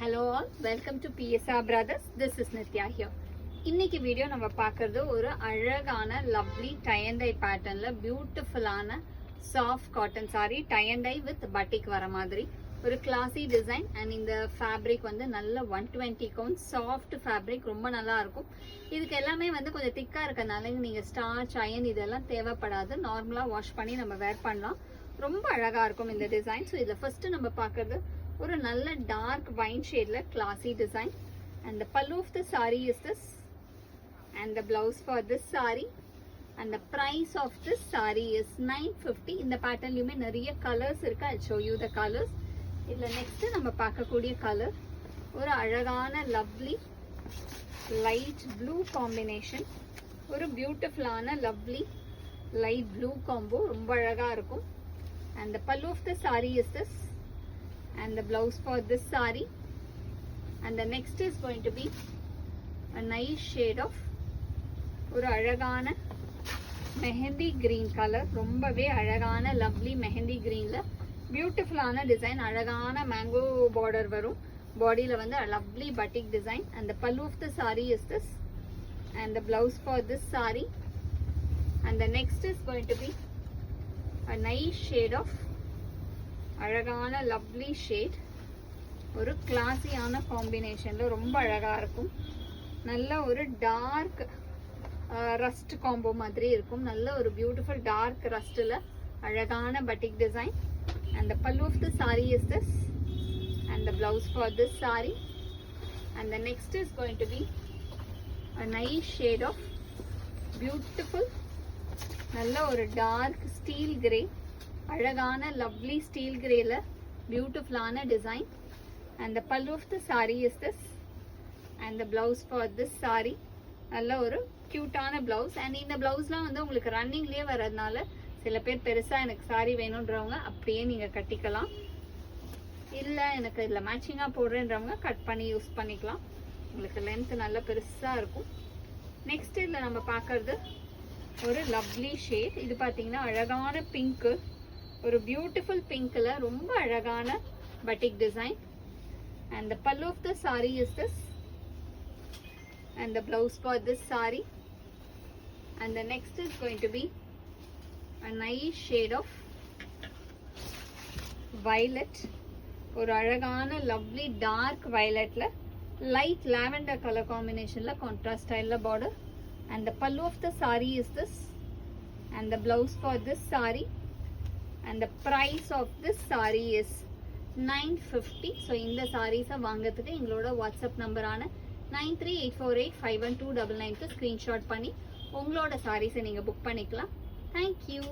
Hello all, welcome to PSR Brothers. This is Nitya here. இன்னைக்கு video நம்ம பார்க்கறது ஒரு அழகான லவ்லி tie and dye பேட்டர்ன்ல பியூட்டிஃபுல்லான soft cotton saree tie and dye with batik வர மாதிரி ஒரு கிளாசி டிசைன். அண்ட் இந்த ஃபேப்ரிக் வந்து நல்ல 120 கவுண்ட் சாஃப்ட் ஃபேப்ரிக், ரொம்ப நல்லா இருக்கும். இதுக்கு எல்லாமே வந்து கொஞ்சம் திக்கா இருக்கனால நீங்க ஸ்டார்ச் அயன் இதெல்லாம் தேவைப்படாது. நார்மலா வாஷ் பண்ணி நம்ம வேர் பண்ணலாம். ரொம்ப அழகா இருக்கும் இந்த டிசைன். ஸோ இதில் ஃபர்ஸ்ட் நம்ம பார்க்கறது ஒரு நல்ல டார்க் வைன் ஷேட்ல classy design. and the pallu of the saree is this, and the blouse for this saree, and the price of this saree is 950. இந்த பேட்டர்ன்லயுமே நிறைய கலர்ஸ் இருக்கு. I'll show you the colors. இதுல next நம்ம பார்க்கக்கூடிய colour ஒரு அழகான lovely light blue combination. ஒரு பியூட்டிஃபுல்லான லவ்லி லைட் ப்ளூ காம்போ, ரொம்ப அழகா இருக்கும். and the pallu of the saree is this, and the blouse for this saree, and the next is going to be a nice shade of ஒரு அழகான mehndi green colour. ரொம்பவே அழகான lovely mehndi கிரீன்ல பியூட்டிஃபுல்லான design. அழகான mango border வரும். பாடியில வந்து lovely பட்டிக் design. and the pallu of the saree is this, and the blouse for this saree, and the next is going to be a nice shade of அழகான lovely shade. ஒரு கிளாஸியான காம்பினேஷன்ல ரொம்ப அழகா இருக்கும். நல்ல ஒரு டார்க் ரஸ்ட் காம்போ மாதிரி இருக்கும். நல்ல ஒரு பியூட்டிஃபுல் டார்க் ரஸ்ட்ல அழகான பட்டிக் design. and the pallu of the saree is this, and the blouse for this saree, and the next is going to be a nice shade of beautiful நல்ல ஒரு dark steel grey. அழகான lovely steel கிரேல பியூட்டிஃபுல்லான design. and the pallu of the saree is this, and the blouse for this saree. நல்ல ஒரு கியூட்டான blouse. And இந்த பிளவுஸ்லாம் வந்து உங்களுக்கு ரன்னிங்லேயே வர்றதுனால சில பேர் பெருசா எனக்கு சாரி வேணுன்றவங்க அப்படியே நீங்க கட்டிக்கலாம். இல்ல எனக்கு இதுல மேட்சிங்கா போடுறேன்றவங்க கட் பண்ணி யூஸ் பண்ணிக்கலாம். உங்களுக்கு லென்த் நல்ல பெருசா இருக்கும். நெக்ஸ்ட் இதுல நம்ம பார்க்கறது ஒரு லவ்லி ஷேட். இது பாத்தீங்கன்னா அழகான பிங்க், ஒரு பியூட்டிஃபுல் பிங்க்ல ரொம்ப அழகான பட்டிக் design. and the pallu of the saree is this, and the blouse for this saree, and the next is going to be a nice shade of violet. ஒரு அழகான lovely dark வயலட்ல light lavender colour காம்பினேஷன்ல contrast ஸ்டைல்ல border. and the pallu of the saree is this, and the blouse for this saree, and the price of this saree is 950. So இந்த சாரீஸை வாங்கிறதுக்கு எங்களோட WhatsApp நம்பரான 9384851299க்கு screenshot பண்ணி உங்களோட சாரீஸை நீங்கள் book பண்ணிக்கலாம். தேங்க்யூ.